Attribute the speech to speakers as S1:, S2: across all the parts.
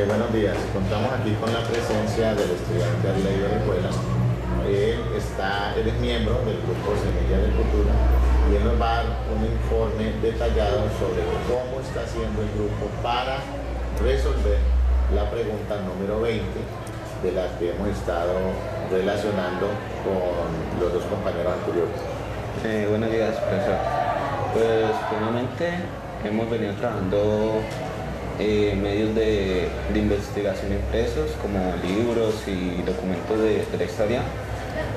S1: Buenos días, contamos aquí con la presencia del estudiante Arley Orejuela. Él es miembro del grupo Semillas del Futuro y él nos va a dar un informe detallado sobre cómo está haciendo el grupo para resolver la pregunta número 20 de las que hemos estado relacionando con los dos compañeros anteriores.
S2: Buenos días, profesor. Pues primeramente hemos venido trabajando medios de investigación impresos como libros y documentos de la historia.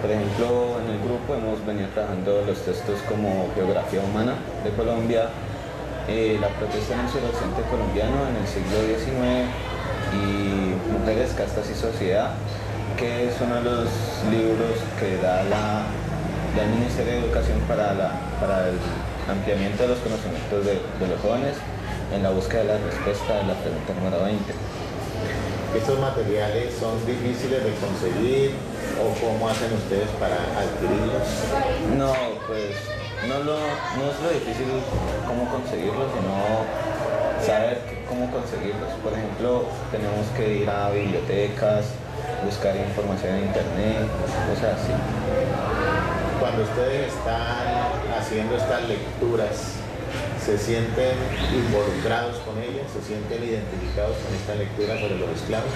S2: Por ejemplo, en el grupo hemos venido trabajando los textos como Geografía Humana de Colombia, La protesta en el suroccidente colombiano en el siglo XIX y Mujeres, Castas y Sociedad, que es uno de los libros que da el Ministerio de Educación para el ampliamiento de los conocimientos de los jóvenes en la búsqueda de la respuesta de la pregunta número 20.
S1: ¿Estos materiales son difíciles de conseguir o cómo hacen ustedes para adquirirlos?
S2: No, pues no es lo difícil cómo conseguirlos, sino saber cómo conseguirlos. Por ejemplo, tenemos que ir a bibliotecas, buscar información en internet, cosas así.
S1: Cuando ustedes están haciendo estas lecturas, ¿se sienten involucrados con ellas? ¿Se sienten identificados con esta lectura sobre los esclavos?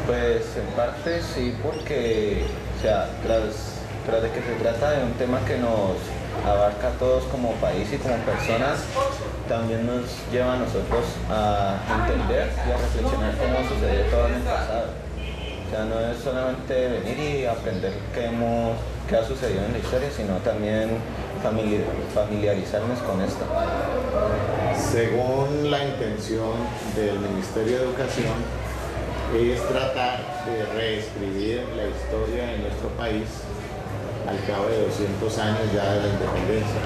S2: Pues en parte sí, porque o sea, tras de que se trata de un tema que nos abarca a todos como país y como personas, también nos lleva a nosotros a entender y a reflexionar cómo sucedió todo en el pasado. O sea, no es solamente venir y aprender qué ha sucedido en la historia, sino también familiarizarnos con esto.
S1: Según la intención del Ministerio de Educación, es tratar de reescribir la historia de nuestro país al cabo de 200 años ya de la independencia.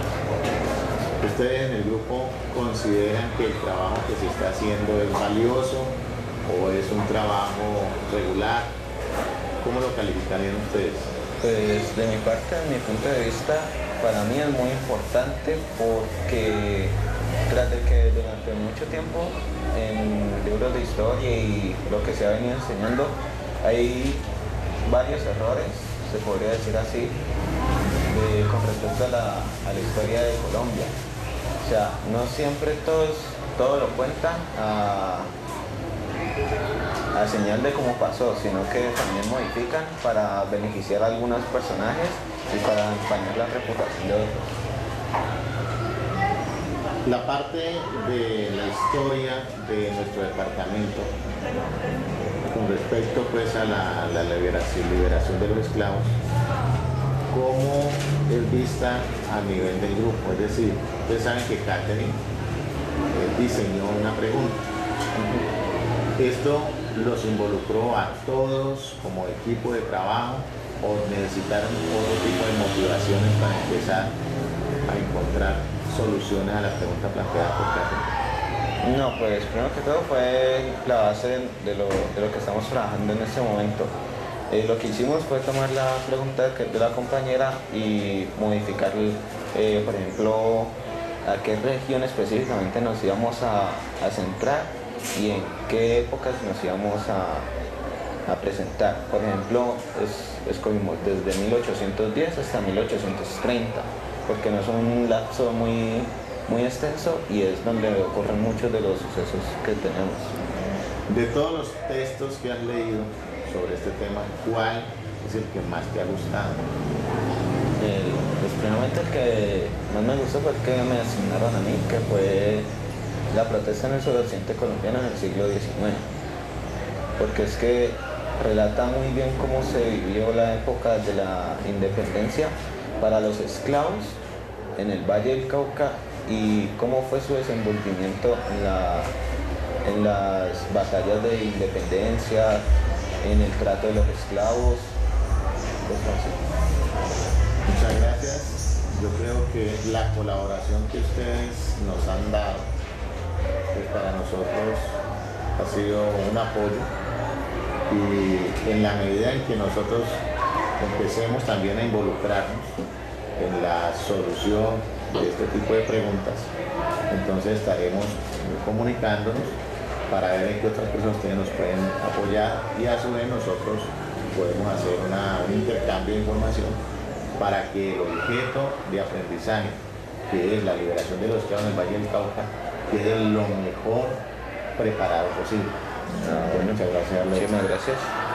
S1: ¿Ustedes en el grupo consideran que el trabajo que se está haciendo es valioso o es un trabajo regular? ¿Cómo lo calificarían ustedes?
S2: Pues de mi parte, desde mi punto de vista, para mí es muy importante porque tras de que durante mucho tiempo en libros de historia y lo que se ha venido enseñando hay varios errores, se podría decir así, con respecto a la historia de Colombia. O sea, no siempre todo lo cuentan a señal de cómo pasó, sino que también modifican para beneficiar a algunos personajes y para empañar la reputación de otros.
S1: La parte de la historia de nuestro departamento con respecto pues a la liberación de los esclavos, ¿cómo es vista a nivel del grupo? Es decir, ustedes saben que Catherine diseñó una pregunta. ¿Esto los involucró a todos como equipo de trabajo o necesitaron otro tipo de motivaciones para empezar a encontrar soluciones a la pregunta planteada por Catherine?
S2: No, pues primero que todo fue la base de lo que estamos trabajando en este momento. Lo que hicimos fue tomar la pregunta de la compañera y modificar, por ejemplo, a qué región específicamente nos íbamos a centrar y en qué épocas nos íbamos a presentar. Por ejemplo, escogimos desde 1810 hasta 1830, porque no es un lapso muy extenso y es donde ocurren muchos de los sucesos que tenemos.
S1: De todos los textos que has leído sobre este tema, ¿cuál es el que más te ha gustado?
S2: Pues primeramente el que más me gustó fue el que me asignaron a mí, que fue La protesta en el suroccidente colombiano en el siglo XIX, porque es que relata muy bien cómo se vivió la época de la independencia para los esclavos en el Valle del Cauca y cómo fue su desenvolvimiento en las batallas de independencia, en el trato de los esclavos, cosas así.
S1: Muchas gracias. Yo creo que la colaboración que ustedes nos han dado pues para nosotros ha sido un apoyo y en la medida en que nosotros empecemos también a involucrarnos en la solución de este tipo de preguntas, entonces estaremos comunicándonos para ver en qué otras personas ustedes nos pueden apoyar y a su vez nosotros podemos hacer un intercambio de información para que el objeto de aprendizaje, que es la liberación de los esclavos en el Valle del Cauca, quede lo mejor preparado posible.
S2: Bueno,
S1: muchas gracias.
S2: muchísimas gracias.